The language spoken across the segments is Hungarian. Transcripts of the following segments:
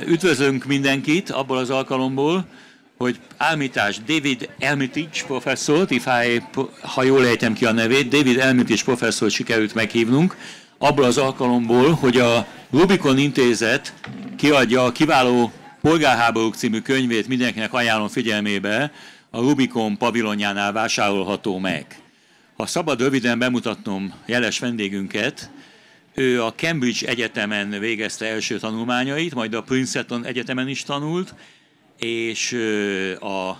Üdvözlünk mindenkit abból az alkalomból, hogy David Armitage professzort, ha jól ejtem ki a nevét, David Armitage professzort sikerült meghívnunk, abból az alkalomból, hogy a Rubicon Intézet kiadja a kiváló Polgárháborúk című könyvét, mindenkinek ajánlom figyelmébe, a Rubicon pavilonjánál vásárolható meg. Ha szabad röviden bemutatnom jeles vendégünket, ő a Cambridge Egyetemen végezte első tanulmányait, majd a Princeton Egyetemen is tanult, és a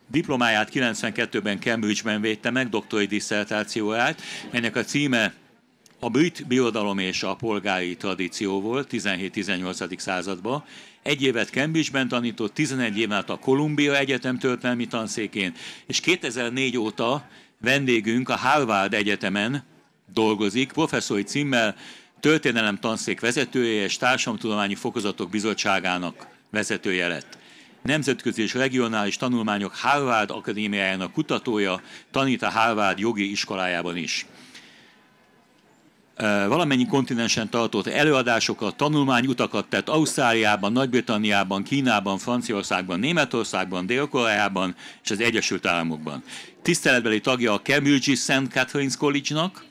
diplomáját 92-ben Cambridge-ben védte meg, doktori disszertációját, melynek a címe a brit birodalom és a polgári tradíció volt 17-18. században. Egy évet Cambridge-ben tanított, 11 éven át a Columbia Egyetem történelmi tanszékén, és 2004 óta vendégünk a Harvard Egyetemen dolgozik, professzori címmel, történelem tanszék vezetője és társadalomtudományi fokozatok bizottságának vezetője lett. Nemzetközi és regionális tanulmányok Harvard Akadémiájának kutatója, tanít a Harvard jogi iskolájában is. Valamennyi kontinensen tartott előadásokat, tanulmányutakat tett Ausztráliában, Nagy-Britanniában, Kínában, Franciaországban, Németországban, Dél-Koreában és az Egyesült Államokban. Tiszteletbeli tagja a Cambridge-i St. Catherine's College-nak,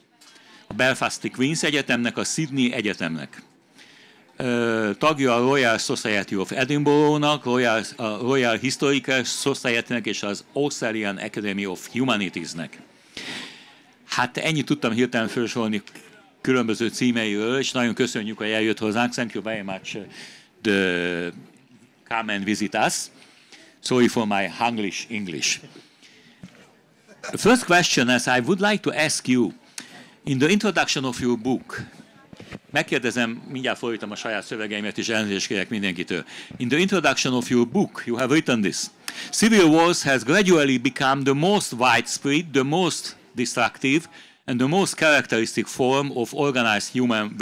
a Belfasti Queen's Egyetemnek, a Sydney Egyetemnek. Tagja a Royal Society of Edinburgh-nak, a Royal Historical Society-nek és az Australian Academy of Humanities-nek. Hát ennyit tudtam hirtelen felsorolni különböző címeiről, és nagyon köszönjük, hogy eljött hozzánk. Thank you very much to come and visit us. Sorry for my Hanglish English. The first question is I would like to ask you, in the introduction of your book, megkérdezem, mindjárt fordítom a saját szövegeimet, és elnézést kérek mindenkitől. In the introduction of your book, you have written this. Civil wars has gradually become the most widespread, the most destructive, and the most characteristic form of organized human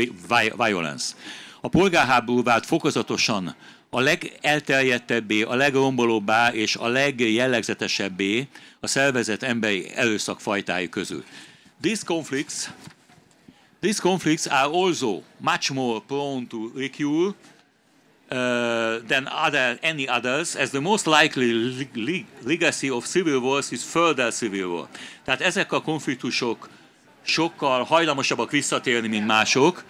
violence. A polgárháború vált fokozatosan a legelterjedtebbé, a legrombolóbbá és a legjellegzetesebbé a szervezett emberi erőszak fajtái közül. These conflicts are also much more prone to recur than any others, as the most likely legacy of civil wars is further civil war. Tehát ezek a konfliktusok sokkal hajlamosabbak visszatérni, mint mások,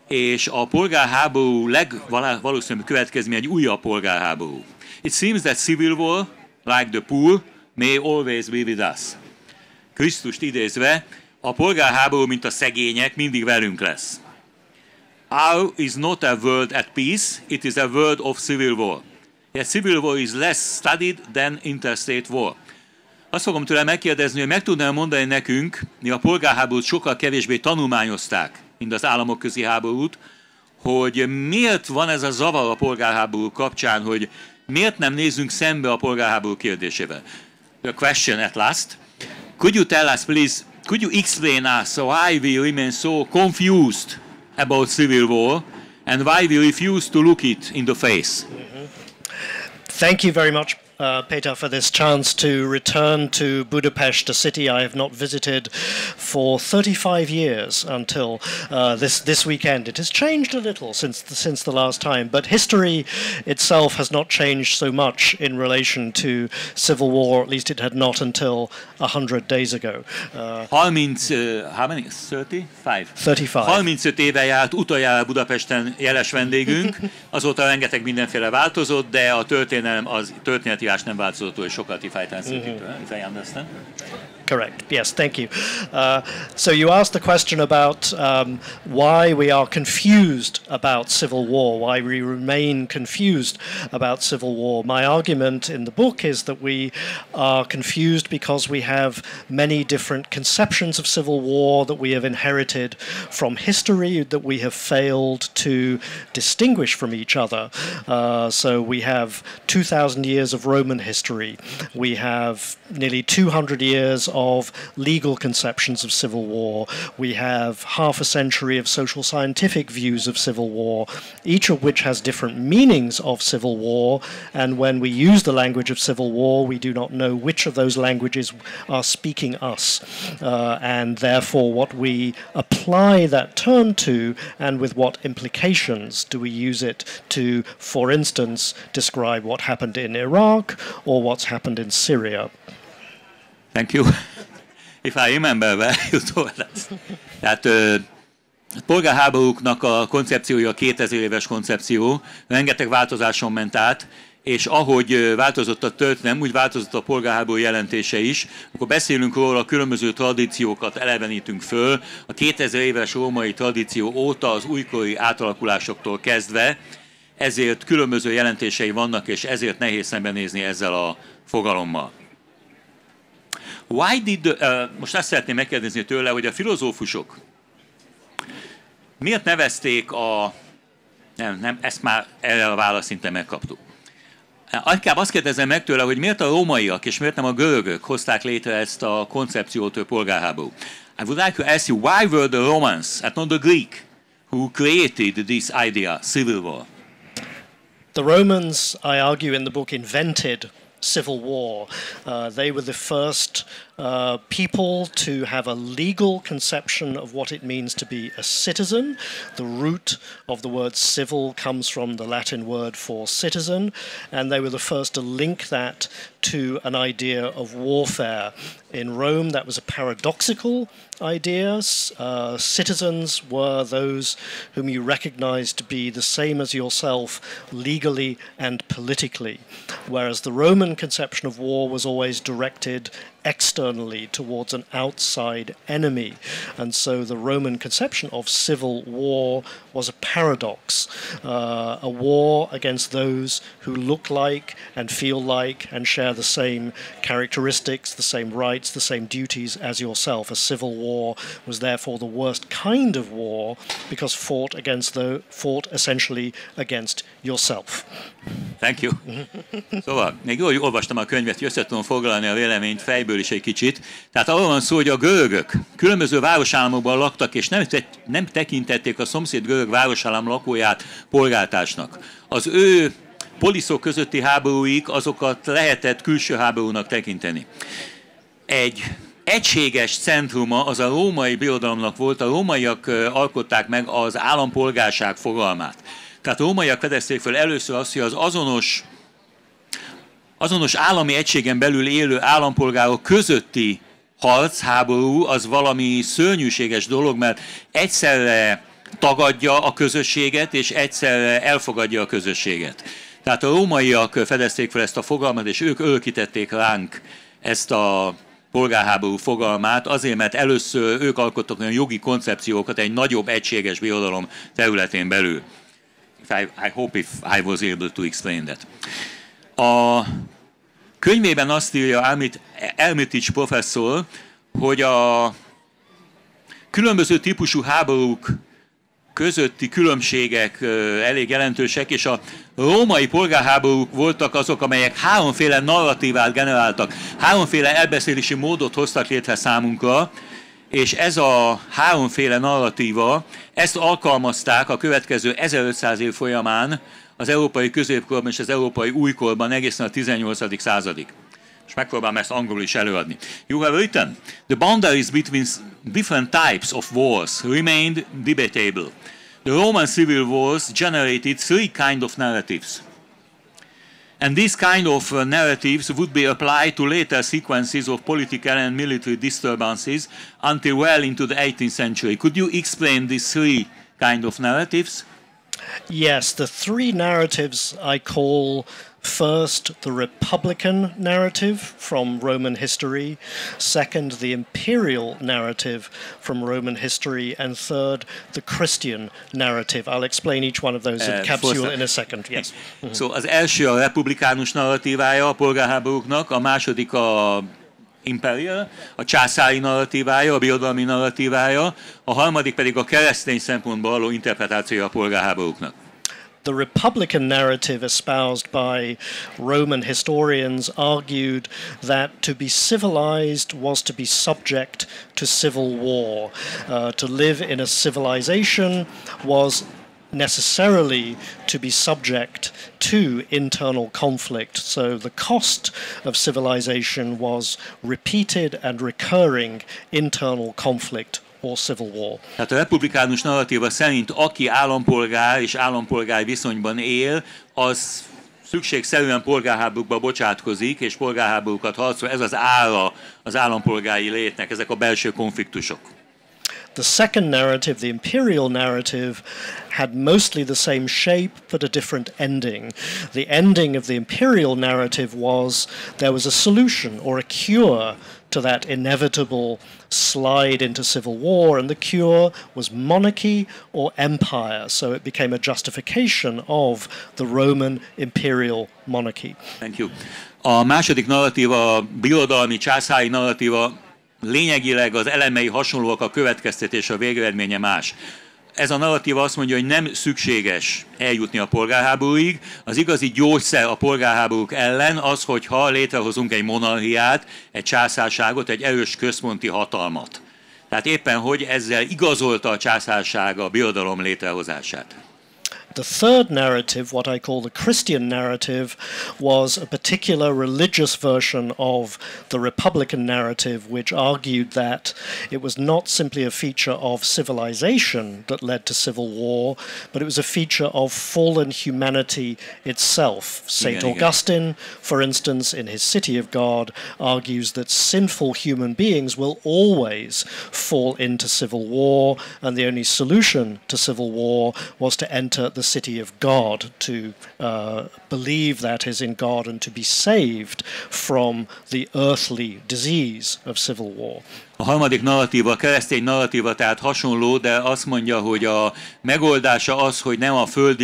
és a polgárháború legvalószínűbb következmény egy újabb polgárháború. It seems that civil war, like the poor, may always be with us. Krisztust idézve, a polgárháború, mint a szegények, mindig velünk lesz. Our is not a world at peace, it is a world of civil war. Yet civil war is less studied than interstate war. Azt fogom tőle megkérdezni, hogy meg tudnál mondani nekünk, mi a polgárháborút sokkal kevésbé tanulmányozták, mint az államok közi háborút, hogy miért van ez a zavar a polgárháború kapcsán, hogy miért nem nézzünk szembe a polgárháború kérdésével. The question at last. Could you tell us, please, could you explain us why we remain so confused about civil war and why we refuse to look it in the face? Thank you very much, Peter, for this chance to return to Budapest, a city I have not visited for 35 years until this weekend. It has changed a little since the last time, but history itself has not changed so much in relation to civil war. At least it had not until 100 days ago. 35 éve járt utoljára Budapesten jeles vendégünk. Azóta rengeteg mindenféle változott, de a történeti nem változott, és sokat if I understand. Correct. Yes, thank you. So you asked the question about why we are confused about civil war, why we remain confused about civil war. My argument in the book is that we are confused because we have many different conceptions of civil war that we have inherited from history that we have failed to distinguish from each other. So we have 2,000 years of Roman history. We have nearly 200 years of legal conceptions of civil war. We have half a century of social scientific views of civil war, each of which has different meanings of civil war, and when we use the language of civil war, we do not know which of those languages are speaking us, and therefore what we apply that term to, and with what implications do we use it to, for instance, describe what happened in Iraq or what's happened in Syria. Thank you. If I remember well, you told us. Tehát a polgárháborúknak a koncepciója 2000 éves koncepció, rengeteg változáson ment át, és ahogy változott a történelem, úgy változott a polgárháború jelentése is. Akkor beszélünk róla, különböző tradíciókat elevenítünk föl, a 2000 éves római tradíció óta az újkori átalakulásoktól kezdve, ezért különböző jelentései vannak, és ezért nehéz szembenézni ezzel a fogalommal. Most azt szeretném megkérdezni tőle, hogy a filozófusok miért nevezték ezt már erre a választ szinte megkaptuk. Inkább azt kérdezem meg tőle, hogy miért a rómaiak és miért nem a görögök hozták létre ezt a koncepciót, polgárháború. I would like to ask you, why were the Romans, and not the Greek, who created this idea, civil war? The Romans, I argue in the book, invented civil war. They were the first people to have a legal conception of what it means to be a citizen. The root of the word civil comes from the Latin word for citizen, and they were the first to link that to an idea of warfare. In Rome, that was a paradoxical idea. Citizens were those whom you recognized to be the same as yourself legally and politically, whereas the Roman conception of war was always directed externally towards an outside enemy. And so the Roman conception of civil war was a paradox, a war against those who look like and feel like and share the same characteristics, the same rights, the same duties as yourself. A civil war was therefore the worst kind of war because fought essentially against yourself. Thank you. Szóval, még jól olvastam a könyvet, hogy össze tudom foglalni a véleményt fejből is egy kicsit. Tehát arról van szó, hogy a görögök különböző városállamokban laktak, és nem tekintették a szomszéd görög városállam lakóját polgártársnak. Az ő poliszok közötti háborúik, azokat lehetett külső háborúnak tekinteni. Egy egységes centruma az a római birodalomnak volt, a rómaiak alkották meg az állampolgárság fogalmát. Tehát a rómaiak fedezték föl először azt, hogy az azonos állami egységen belül élő állampolgárok közötti háború az valami szörnyűséges dolog, mert egyszerre tagadja a közösséget, és egyszerre elfogadja a közösséget. Tehát a rómaiak fedezték fel ezt a fogalmat, és ők örökítették ránk ezt a polgárháború fogalmát, azért, mert először ők alkottak olyan jogi koncepciókat egy nagyobb egységes birodalom területén belül. I hope if I was able to explain that. A könyvében azt írja Armitage professzor, hogy a különböző típusú háborúk közötti különbségek elég jelentősek, és a római polgárháborúk voltak azok, amelyek háromféle narratívát generáltak, háromféle elbeszélési módot hoztak létre számunkra, és ez a háromféle narratíva, ezt alkalmazták a következő 1500 év folyamán az európai középkorban és az európai újkorban egészen a 18. századig. És megpróbálom ezt angolul is előadni. You have written, the boundaries between different types of wars remained debatable. The Roman civil wars generated three kinds of narratives. And these kind of narratives would be applied to later sequences of political and military disturbances until well into the 18th century. Could you explain these three kind of narratives? Yes, the three narratives I call first the Republican narrative from Roman history, second the imperial narrative from Roman history, and third the Christian narrative. I'll explain each one of those in capsule in a second. Yes. So az első a republikánus narratívája a polgárháborúknak, a második a imperial, a császári narratívája, a birodalmi narratívája, a harmadik pedig a keresztény szempontból való interpretációja a polgárháborúknak. The Republican narrative espoused by Roman historians argued that to be civilized was to be subject to civil war. To live in a civilization was necessarily to be subject to internal conflict. So the cost of civilization was repeated and recurring internal conflict or civil war. Tehát a republikánus narratíva szerint aki állampolgár és állampolgár viszonyban él, az szükségszerűen polgárháborúkba bocsátkozik, és polgárháborúkat harcol. Ez az ára az állampolgári létnek, ezek a belső konfliktusok. The second narrative, the imperial narrative, had mostly the same shape but a different ending. The ending of the imperial narrative was there was a solution or a cure to that inevitable slide into civil war, and the cure was monarchy or empire. So it became a justification of the Roman imperial monarchy. Thank you. A második narratíva, a birodalmi császári narratíva, lényegileg az elemei hasonlóak, a következtetés, a végeredménye más. Ez a narratíva azt mondja, hogy nem szükséges eljutni a polgárháborúig. Az igazi gyógyszer a polgárháborúk ellen az, hogyha létrehozunk egy monarchiát, egy császárságot, egy erős központi hatalmat. Tehát éppen, hogy ezzel igazolta a császárság a birodalom létrehozását. The third narrative, what I call the Christian narrative, was a particular religious version of the Republican narrative, which argued that it was not simply a feature of civilization that led to civil war, but it was a feature of fallen humanity itself. St. Augustine, for instance, in his City of God, argues that sinful human beings will always fall into civil war, and the only solution to civil war was to enter the city of God, to believe that is in God and to be saved from the earthly disease of civil war. A harmadik narratíva, a keresztény narratíva, tehát hasonló, de azt mondja, hogy a megoldása az, hogy nem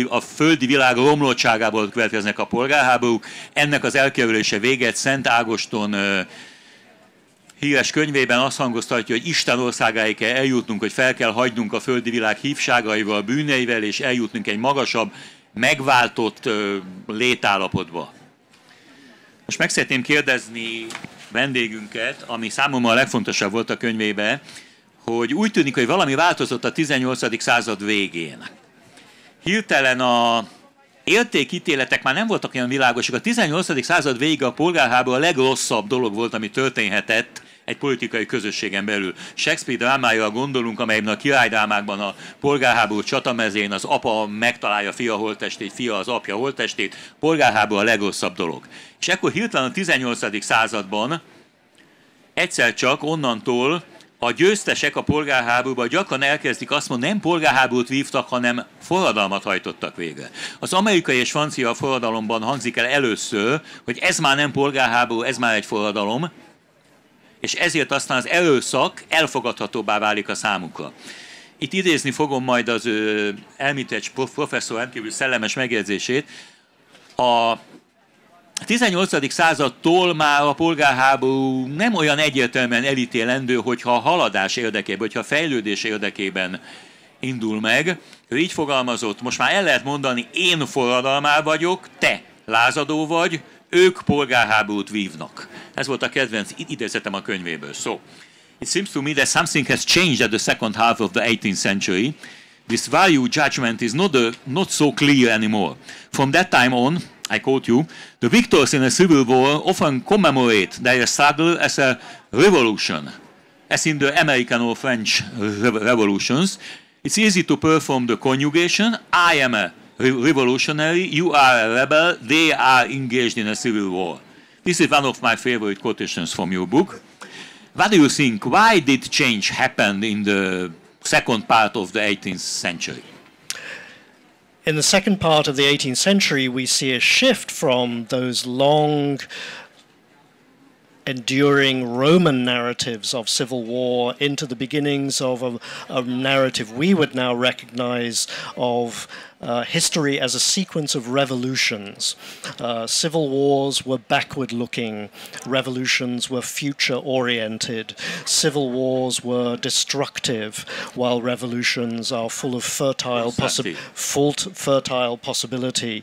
a földi világ romlottságából következnek a polgárháborúk. Ennek az elkerülése véget Szent Ágoston híres könyvében azt hangoztatja, hogy Isten országáig kell eljutnunk, hogy fel kell hagynunk a földi világ hívságaival, bűneivel, és eljutnunk egy magasabb, megváltott létállapotba. Most meg szeretném kérdezni vendégünket, ami számomra a legfontosabb volt a könyvében, hogy úgy tűnik, hogy valami változott a 18. század végén. Hirtelen a értékítéletek már nem voltak olyan világosak. A 18. század végig a polgárháború a legrosszabb dolog volt, ami történhetett egy politikai közösségen belül. Shakespeare drámáira gondolunk, amelyben a királydrámákban a polgárháború csatamezén az apa megtalálja fia holttestét, fia az apja holttestét, polgárháború a legrosszabb dolog. És ekkor hirtelen a 18. században egyszer csak onnantól a győztesek a polgárháborúban gyakran elkezdik azt mondani, nem polgárháborút vívtak, hanem forradalmat hajtottak végre. Az amerikai és francia forradalomban hangzik el először, hogy ez már nem polgárháború, ez már egy forradalom, és ezért aztán az erőszak elfogadhatóbbá válik a számukra. Itt idézni fogom majd az Armitage professzor rendkívül szellemes megjegyzését. A 18. századtól már a polgárháború nem olyan egyértelműen elítélendő, hogyha a haladás érdekében, hogyha a fejlődés érdekében indul meg. Ő így fogalmazott, most már el lehet mondani, én forradalmár vagyok, te lázadó vagy, ők polgárháborút vívnak. Ez volt a kedvenc idézetem a könyvéből. So, it seems to me that something has changed at the second half of the 18th century. This value judgment is not so clear anymore. From that time on, I quote you, the victors in a civil war often commemorate their struggle as a revolution, as in the American or French revolutions. It's easy to perform the conjugation. I am a revolutionary, you are a rebel, they are engaged in a civil war. This is one of my favorite quotations from your book. What do you think? Why did change happen in the second part of the 18th century? In the second part of the 18th century, we see a shift from those long, enduring Roman narratives of civil war into the beginnings of a narrative we would now recognize of history as a sequence of revolutions. Civil wars were backward-looking, revolutions were future-oriented, civil wars were destructive, while revolutions are full of fertile possibility.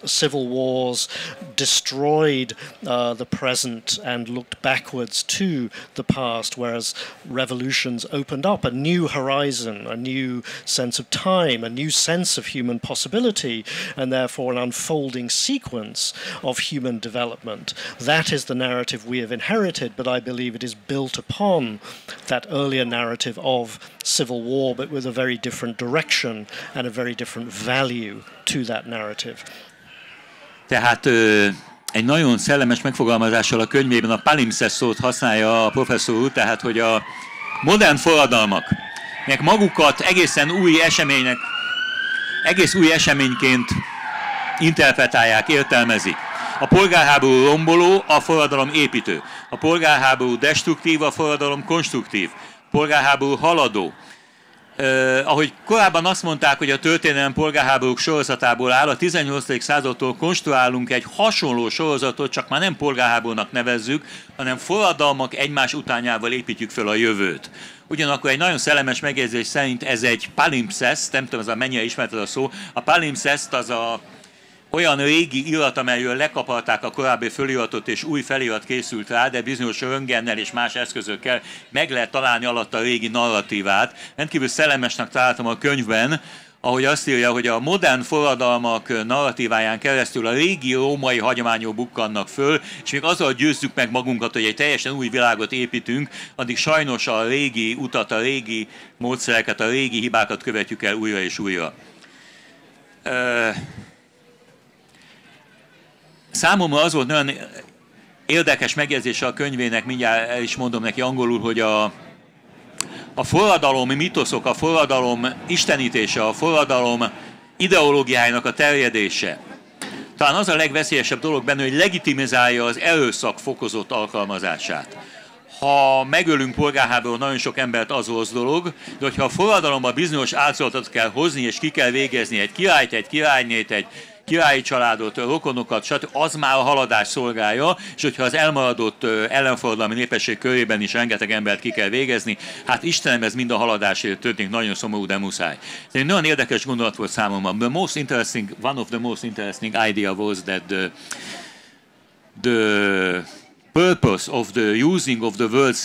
Civil wars destroyed the present and looked backwards to the past, whereas revolutions opened up a new horizon, a new sense of time, a new sense of human possibility, and therefore an unfolding sequence of human development. That is the narrative we have inherited, but I believe it is built upon that earlier narrative of civil war, but with a very different direction and a very different value to that narrative. Tehát egy nagyon szellemes megfogalmazással a könyvében a palimpszeszt szót használja a professzor úr, tehát hogy a modern forradalmak, meg magukat egészen új eseménynek, egész új eseményként interpretálják, értelmezik. A polgárháború romboló, a forradalom építő. A polgárháború destruktív, a forradalom konstruktív. A polgárháború haladó. Ahogy korábban azt mondták, hogy a történelem polgárháborúk sorozatából áll, a 18. századtól konstruálunk egy hasonló sorozatot, csak már nem polgárháborúnak nevezzük, hanem forradalmak egymás utánjával építjük fel a jövőt. Ugyanakkor egy nagyon szellemes megjegyzés szerint ez egy palimpszeszt, nem tudom, ez a mennyire ismert a szó, a palimpszeszt az olyan régi irat, amelyről lekaparták a korábbi föliratot, és új felirat készült rá, de bizonyos röntgennel és más eszközökkel meg lehet találni alatta a régi narratívát. Rendkívül szellemesnek találtam a könyvben, ahogy azt írja, hogy a modern forradalmak narratíváján keresztül a régi római hagyományok bukkannak föl, és még azzal győzzük meg magunkat, hogy egy teljesen új világot építünk, addig sajnos a régi utat, a régi módszereket, a régi hibákat követjük el újra és újra. Számomra az volt nagyon érdekes megjegyzése a könyvének, mindjárt el is mondom neki angolul, hogy a forradalom mitoszok, a forradalom istenítése, a forradalom ideológiájának a terjedése. Talán az a legveszélyesebb dolog benne, hogy legitimizálja az erőszak fokozott alkalmazását. Ha megölünk polgárháborúban nagyon sok embert, az rossz dolog, de hogyha a forradalomban bizonyos áldozatot kell hozni, és ki kell végezni egy királyt, egy királynét, egy királyi családot, rokonokat, stb. Az már a haladás szolgálja, és hogyha az elmaradott ellenforradalmi népesség körében is rengeteg embert ki kell végezni, hát Istenem, ez mind a haladásért történik, nagyon szomorú, de muszáj. Ez egy nagyon érdekes gondolat volt számomra. One of the most interesting idea was that the purpose of the using of the word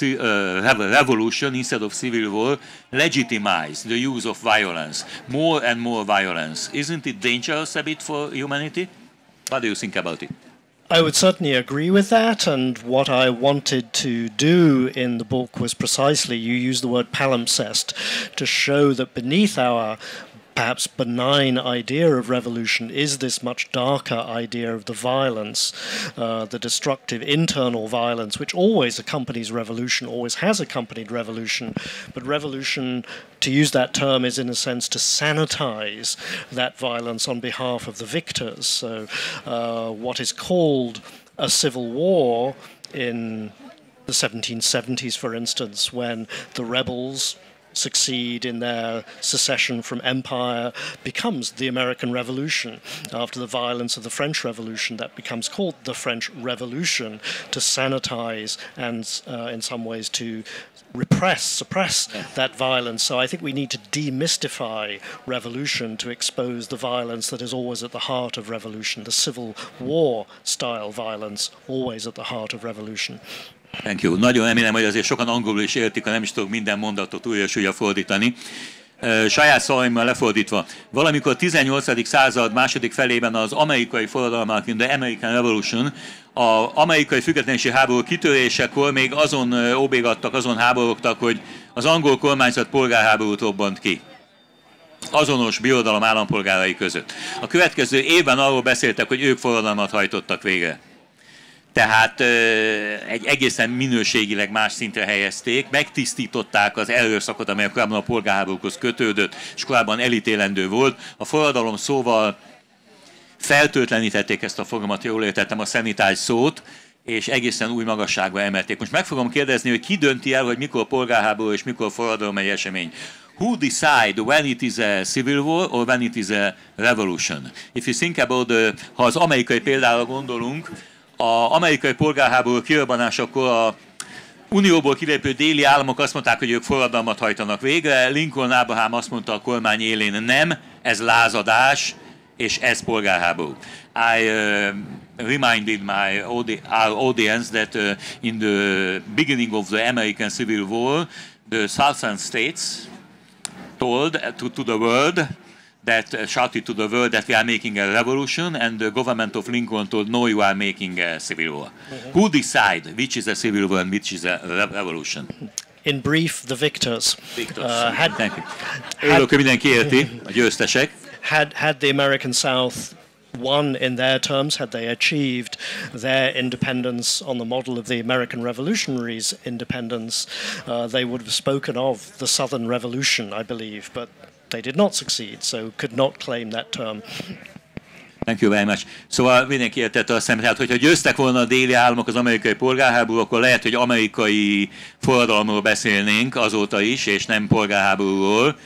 revolution instead of civil war legitimized the use of violence, more and more violence. Isn't it dangerous a bit for humanity? What do you think about it? I would certainly agree with that, and what I wanted to do in the book was precisely, you use the word palimpsest, to show that beneath our perhaps benign idea of revolution is this much darker idea of the violence, the destructive internal violence, which always accompanies revolution, always has accompanied revolution. But revolution, to use that term, is in a sense to sanitize that violence on behalf of the victors. So what is called a civil war in the 1770s, for instance, when the rebels succeed in their secession from empire, becomes the American Revolution. After the violence of the French Revolution, that becomes called the French Revolution, to sanitize and in some ways to suppress that violence. So I think we need to demystify revolution to expose the violence that is always at the heart of revolution, the Civil War style violence always at the heart of revolution. Thank you. Nagyon remélem, hogy azért sokan angolul is értik, ha nem is tudok minden mondatot újra és újra fordítani. Saját szavaimmal lefordítva. Valamikor a 18. század második felében az amerikai forradalmak, mint the American Revolution, az amerikai függetlenségi háború kitörésekor még azon óbégattak, azon háborogtak, hogy az angol kormányzat polgárháborút robbant ki. Azonos birodalom állampolgárai között. A következő évben arról beszéltek, hogy ők forradalmat hajtottak végre. Tehát egy egészen minőségileg más szintre helyezték, megtisztították az erőszakot, amely korábban a polgárháborúkhoz kötődött, és korábban elítélendő volt. A forradalom szóval feltöltlenítették ezt a fogalmat, jól értettem a szenitály szót, és egészen új magasságba emelték. Most meg fogom kérdezni, hogy ki dönti el, hogy mikor polgárháború és mikor forradalom egy esemény. who decide when it is a civil war or when it is a revolution? If you think about ha az amerikai példára gondolunk, az amerikai polgárháború kirobbanásakor a Unióból kilépő déli államok azt mondták, hogy ők forradalmat hajtanak végre. Lincoln Abraham azt mondta a kormány élén, nem, ez lázadás, és ez polgárháború. I reminded our audience that in the beginning of the American Civil War, the Southern states told to the world that shouted to the world that we are making a revolution, and the government of Lincoln told, no, you are making a civil war. Who decide which is a civil war and which is a revolution? In brief, the victors. Thank you. Örülök, hogy mindenki érti, a győztesek. Had the American South won in their terms, had they achieved their independence on the model of the American Revolutionaries' independence, they would have spoken of the Southern Revolution, I believe, but they did not succeed, so could not claim that term. Thank you very much. Szóval mindenki értette azt hiszem, hogyha győztek volna a déli államok az amerikai polgárháború, akkor lehet, hogy amerikai forradalomról beszélnénk azóta is, és nem polgárháborúról.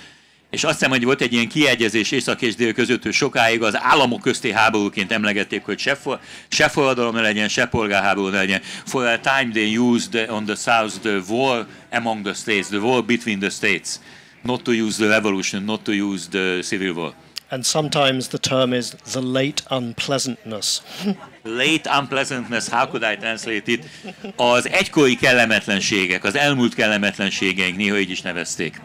És azt hiszem, hogy volt egy ilyen kiegyezés észak és dél között, hogy sokáig az államok közti háborúként emlegették, hogy se forradalom ne legyen, se polgárháború ne legyen. For a time they used on the south the war among the states, the war between the states, not to use the revolution, not to use the civil war. And sometimes the term is the late unpleasantness. Late unpleasantness, how could I translate it? Az egykori kellemetlenségek, az elmúlt kellemetlenségeink, néha így is nevezték.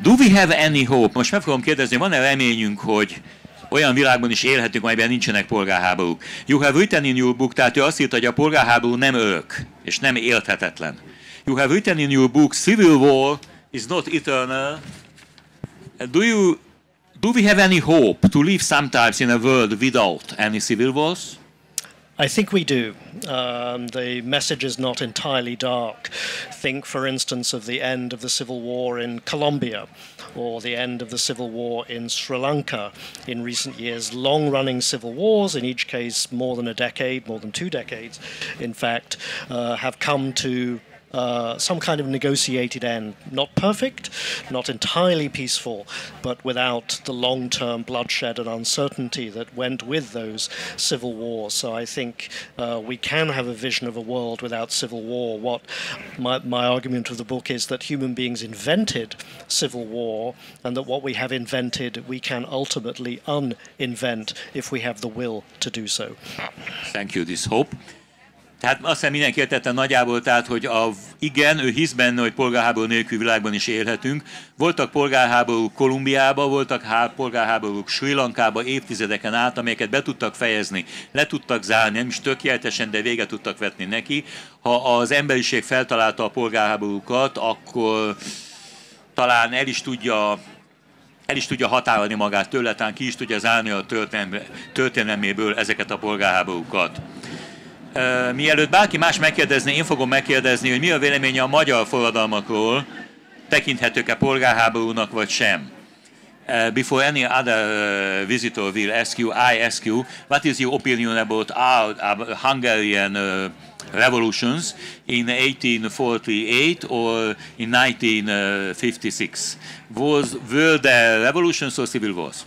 Do we have any hope? Most meg fogom kérdezni, van-e reményünk, hogy olyan világban is élhetünk, amelyben nincsenek polgárháborúk? You have written in your book, tehát ő azt írta, hogy a polgárháború nem örök, és nem élhetetlen. You have written in your book, civil war is not eternal. Do we have any hope to live sometimes in a world without any civil wars? I think we do. The message is not entirely dark. Think, for instance, of the end of the civil war in Colombia or the end of the civil war in Sri Lanka in recent years. Long-running civil wars, in each case more than a decade, more than 2 decades, in fact, have come to some kind of negotiated end. Not perfect, not entirely peaceful, but without the long-term bloodshed and uncertainty that went with those civil wars. So I think we can have a vision of a world without civil war. What my argument of the book is that human beings invented civil war, and that what we have invented we can ultimately uninvent if we have the will to do so. Thank you, this hope. Tehát azt hiszem mindenki értette nagyjából, tehát, hogy igen, ő hisz benne, hogy polgárháború nélkül világban is élhetünk. Voltak polgárháborúk Kolumbiában, voltak polgárháborúk Sri Lankában évtizedeken át, amelyeket be tudtak fejezni, le tudtak zárni, nem is tökéletesen, de véget tudtak vetni neki. Ha az emberiség feltalálta a polgárháborúkat, akkor talán el is tudja határolni magát tőle, talán ki is tudja zárni a történelméből ezeket a polgárháborúkat. Mielőtt bárki más megkérdezni, én fogom megkérdezni, hogy mi a véleménye a magyar forradalmakról, tekinthetők-e polgárháborúnak vagy sem. Before any other visitor will ask you, I ask you, what is your opinion about our Hungarian revolutions in 1848 or in 1956? Were there revolutions or civil wars?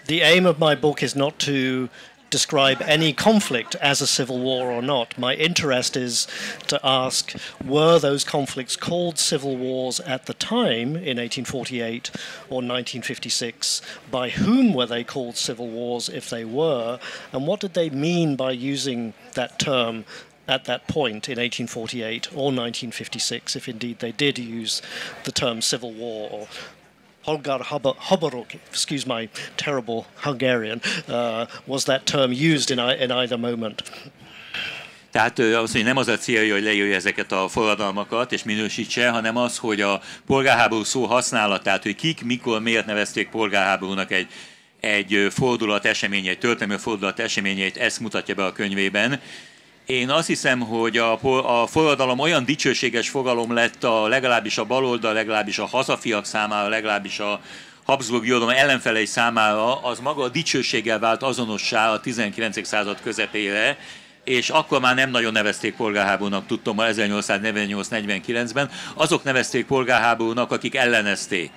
The aim of my book is not to describe any conflict as a civil war or not. My interest is to ask, were those conflicts called civil wars at the time in 1848 or 1956? By whom were they called civil wars if they were? And what did they mean by using that term at that point in 1848 or 1956, if indeed they did use the term civil war? Or Polgárháborúk, excuse my terrible Hungarian, was that term used in either moment? Tehát az, hogy nem az a célja, hogy leírja ezeket a forradalmakat és minősítse, hanem az, hogy a polgárháború szó használatát, hogy kik, mikor, miért nevezték polgárháborúnak egy fordulat eseményeit, egy történelmi fordulat eseményeit, ezt mutatja be a könyvében. Én azt hiszem, hogy a forradalom olyan dicsőséges fogalom lett legalábbis a baloldal, legalábbis a hazafiak számára, legalábbis a Habsburg birodalom ellenfelei számára, az maga a dicsőséggel vált azonossá a 19. század közepére, és akkor már nem nagyon nevezték polgárháborúnak, tudtam, 1848-49-ben, azok nevezték polgárháborúnak, akik ellenezték.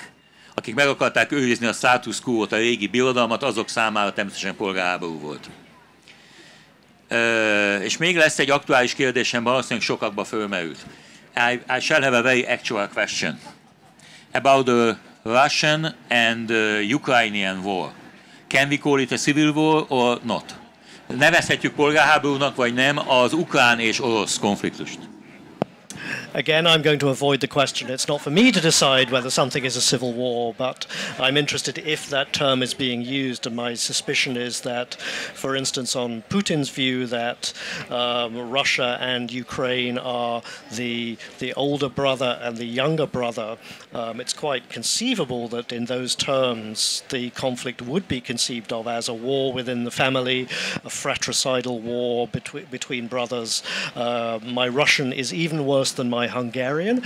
Akik meg akarták őrizni a status quo-t, a régi birodalmat, azok számára természetesen polgárháború volt. És még lesz egy aktuális kérdésem, valószínűleg sokakba fölmerült. I shall have a very actual question about the Russian and Ukrainian war. Can we call it a civil war or not? Nevezhetjük polgárháborúnak, vagy nem az ukrán és orosz konfliktust? Again, I'm going to avoid the question. It's not for me to decide whether something is a civil war, but I'm interested if that term is being used, and my suspicion is that, for instance, on Putin's view that Russia and Ukraine are the older brother and the younger brother, it's quite conceivable that in those terms the conflict would be conceived of as a war within the family, a fratricidal war between brothers. My Russian is even worse than my Hungarian,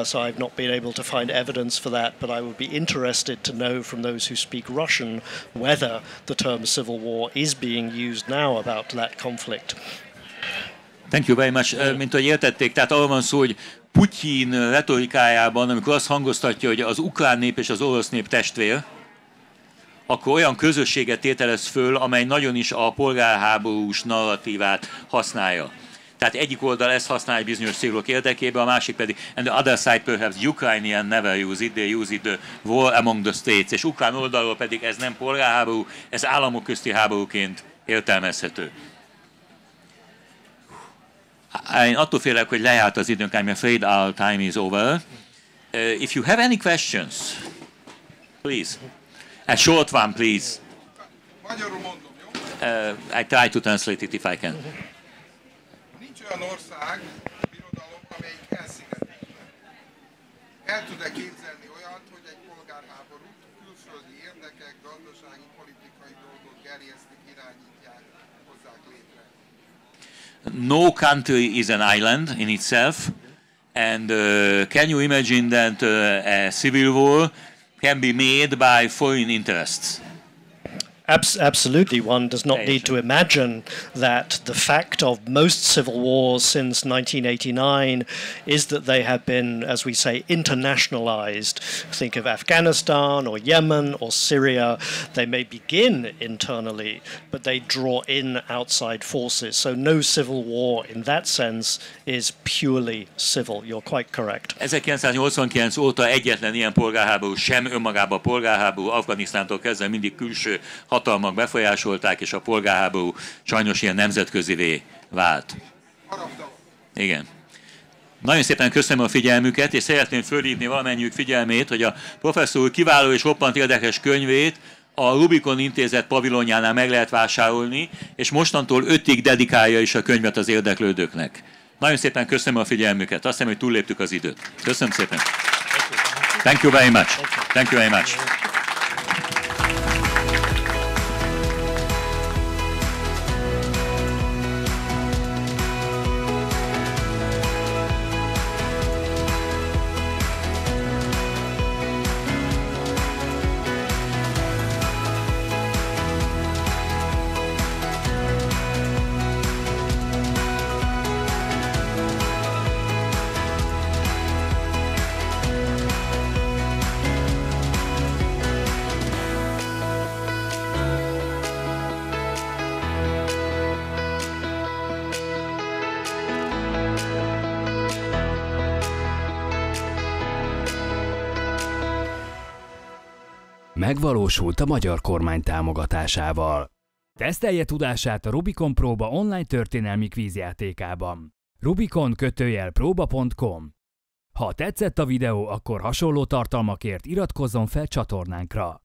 so I've not been able to find evidence for that, but I would be interested to know from those who speak Russian whether the term civil war is being used now about that conflict. Thank you very much. Mint ahogy értették, tehát arról van szó, hogy Putyin retorikájában, amikor azt hangoztatja, hogy az ukrán nép és az orosz nép testvér, akkor olyan közösséget tételez föl, amely nagyon is a polgárháborús narratívát használja. Tehát egyik oldal ezt használja bizonyos célok érdekében, a másik pedig, and the other side perhaps Ukrainian never use it, they use it the war among the states, és ukrán oldalról pedig ez nem polgárháború, ez államok közti háborúként értelmezhető. Én attól félek, hogy lejárt az időnk, I'm afraid our time is over. If you have any questions, please. A short one, please. Magyarul mondom, jó? I try to translate it if I can. Nincs olyan ország, birodalom, amelyik elszigetelten. El tud-e képzelni olyat, hogy egy polgárháborút külföldi érdekek, gazdasági, politikai dolgok gerjesztik, irányítják, hozzák létre? No country is an island in itself, and can you imagine that a civil war can be made by foreign interests? Absolutely, one does not need to imagine that the fact of most civil wars since 1989 is that they have been, as we say, internationalized. Think of Afghanistan or Yemen or Syria. They may begin internally, but they draw in outside forces. So no civil war in that sense is purely civil. You're quite correct. 1989 óta egyetlen ilyen polgárháború sem önmagában polgárháború, Afganisztántól kezdve mindig külső hatalmak befolyásolták, és a polgárháború sajnos ilyen nemzetközivé vált. Igen. Nagyon szépen köszönöm a figyelmüket, és szeretném fölhívni valamennyiük figyelmét, hogy a professzor úr kiváló és roppant érdekes könyvét a Rubikon Intézet pavilonjánál meg lehet vásárolni, és mostantól 5-ig dedikálja is a könyvet az érdeklődőknek. Nagyon szépen köszönöm a figyelmüket. Azt hiszem, hogy túlléptük az időt. Köszönöm szépen. Thank you very much. Thank you very much. Megvalósult a magyar kormány támogatásával. Tesztelje tudását a Rubikon Próba online történelmi kvízjátékában. rubikon-próba.com. Ha tetszett a videó, akkor hasonló tartalmakért iratkozzon fel csatornánkra.